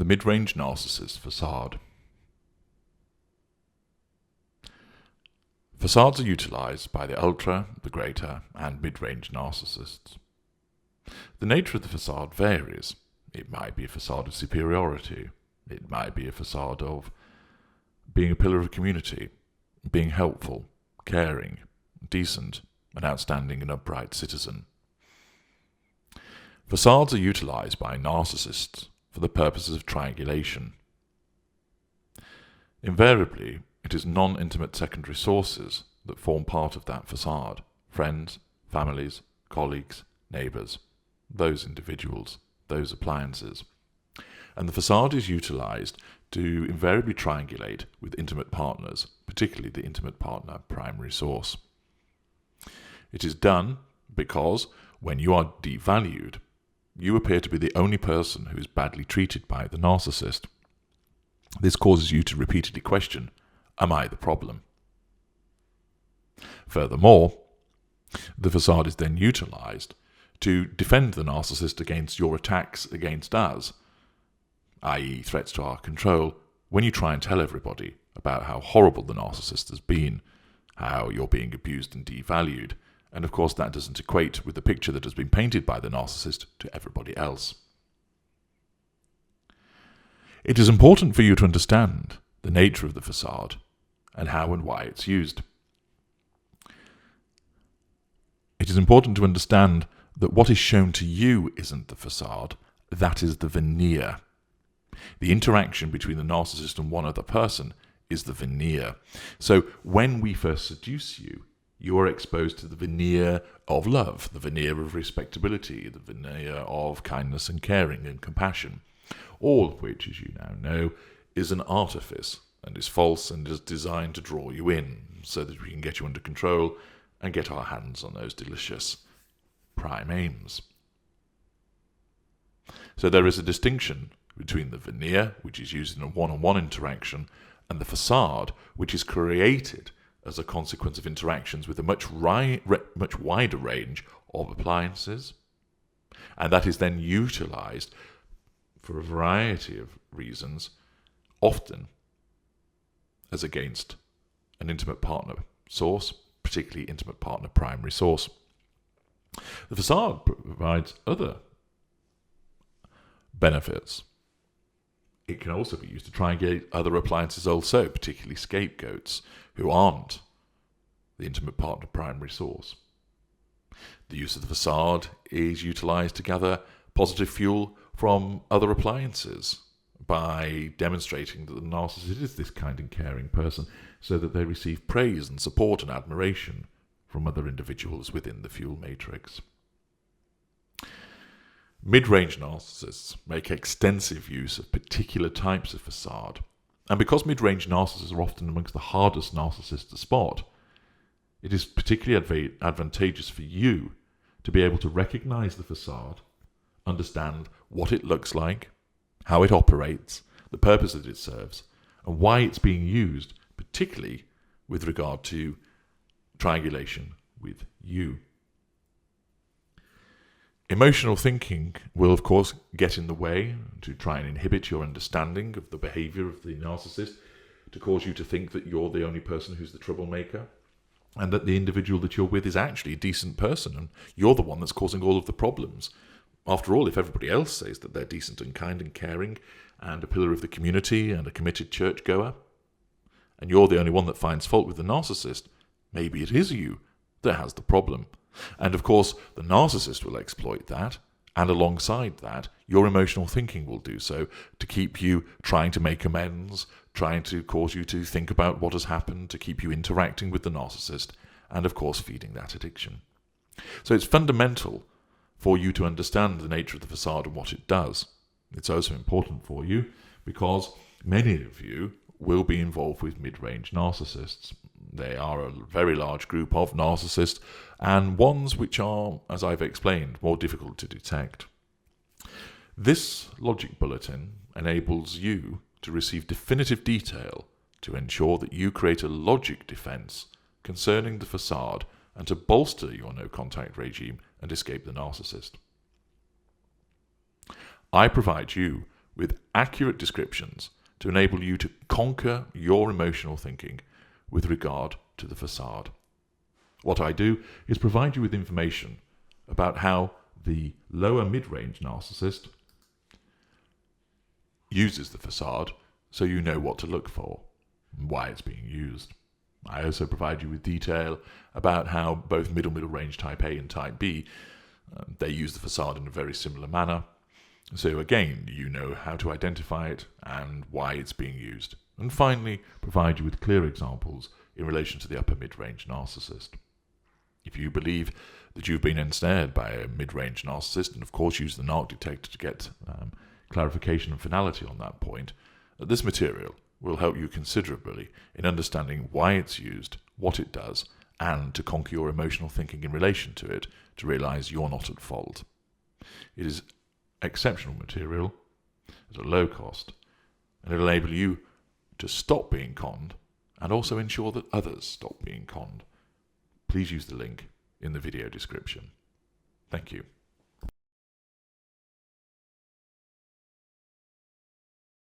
Mid Range Narcissist Facade. Facades are utilised by the ultra, the greater, and mid-range narcissists. The nature of the facade varies. It might be a facade of superiority. It might be a facade of being a pillar of a community, being helpful, caring, decent, an outstanding and upright citizen. Facades are utilised by narcissists for the purposes of triangulation. Invariably, it is non-intimate secondary sources that form part of that facade: friends, families, colleagues, neighbours, those individuals, those appliances. And the facade is utilised to invariably triangulate with intimate partners, particularly the intimate partner primary source. It is done because when you are devalued, you appear to be the only person who is badly treated by the narcissist. This causes you to repeatedly question, am I the problem? Furthermore, the facade is then utilised to defend the narcissist against your attacks against us, i.e. threats to our control, when you try and tell everybody about how horrible the narcissist has been, how you're being abused and devalued, and of course that doesn't equate with the picture that has been painted by the narcissist to everybody else. It is important for you to understand the nature of the facade and how and why it's used. It is important to understand that what is shown to you isn't the facade, that is the veneer. The interaction between the narcissist and one other person is the veneer. So when we first seduce you, you are exposed to the veneer of love, the veneer of respectability, the veneer of kindness and caring and compassion, all of which, as you now know, is an artifice and is false and is designed to draw you in so that we can get you under control and get our hands on those delicious prime aims. So there is a distinction between the veneer, which is used in a one-on-one interaction, and the facade, which is created as a consequence of interactions with a much wider range of appliances, and that is then utilised for a variety of reasons, often as against an intimate partner source, particularly intimate partner primary source. The facade provides other benefits. It can also be used to triangulate other appliances also, particularly scapegoats, who aren't the intimate partner primary source. The use of the facade is utilised to gather positive fuel from other appliances by demonstrating that the narcissist is this kind and caring person so that they receive praise and support and admiration from other individuals within the fuel matrix. Mid-range narcissists make extensive use of particular types of facade, and because mid-range narcissists are often amongst the hardest narcissists to spot, it is particularly advantageous for you to be able to recognise the facade, understand what it looks like, how it operates, the purpose that it serves, and why it's being used, particularly with regard to triangulation with you. Emotional thinking will, of course, get in the way to try and inhibit your understanding of the behaviour of the narcissist, to cause you to think that you're the only person who's the troublemaker, and that the individual that you're with is actually a decent person, and you're the one that's causing all of the problems. After all, if everybody else says that they're decent and kind and caring, and a pillar of the community and a committed churchgoer, and you're the only one that finds fault with the narcissist, maybe it is you that has the problem. And of course, the narcissist will exploit that, and alongside that, your emotional thinking will do so to keep you trying to make amends, trying to cause you to think about what has happened, to keep you interacting with the narcissist, and of course feeding that addiction. So it's fundamental for you to understand the nature of the facade and what it does. It's also important for you because many of you will be involved with mid-range narcissists. They are a very large group of narcissists, and ones which are, as I've explained, more difficult to detect. This logic bulletin enables you to receive definitive detail to ensure that you create a logic defence concerning the facade and to bolster your no-contact regime and escape the narcissist. I provide you with accurate descriptions to enable you to conquer your emotional thinking with regard to the facade. What I do is provide you with information about how the lower mid-range narcissist uses the facade, so you know what to look for and why it's being used. I also provide you with detail about how both middle range type A and type B, they use the facade in a very similar manner. So again, you know how to identify it and why it's being used. And finally, provide you with clear examples in relation to the upper mid-range narcissist. If you believe that you've been ensnared by a mid-range narcissist, and of course use the narc detector to get clarification and finality on that point, this material will help you considerably in understanding why it's used, what it does, and to conquer your emotional thinking in relation to it, to realize you're not at fault. It is exceptional material at a low cost, and it'll enable you to stop being conned and also ensure that others stop being conned. Please use the link in the video description. Thank you.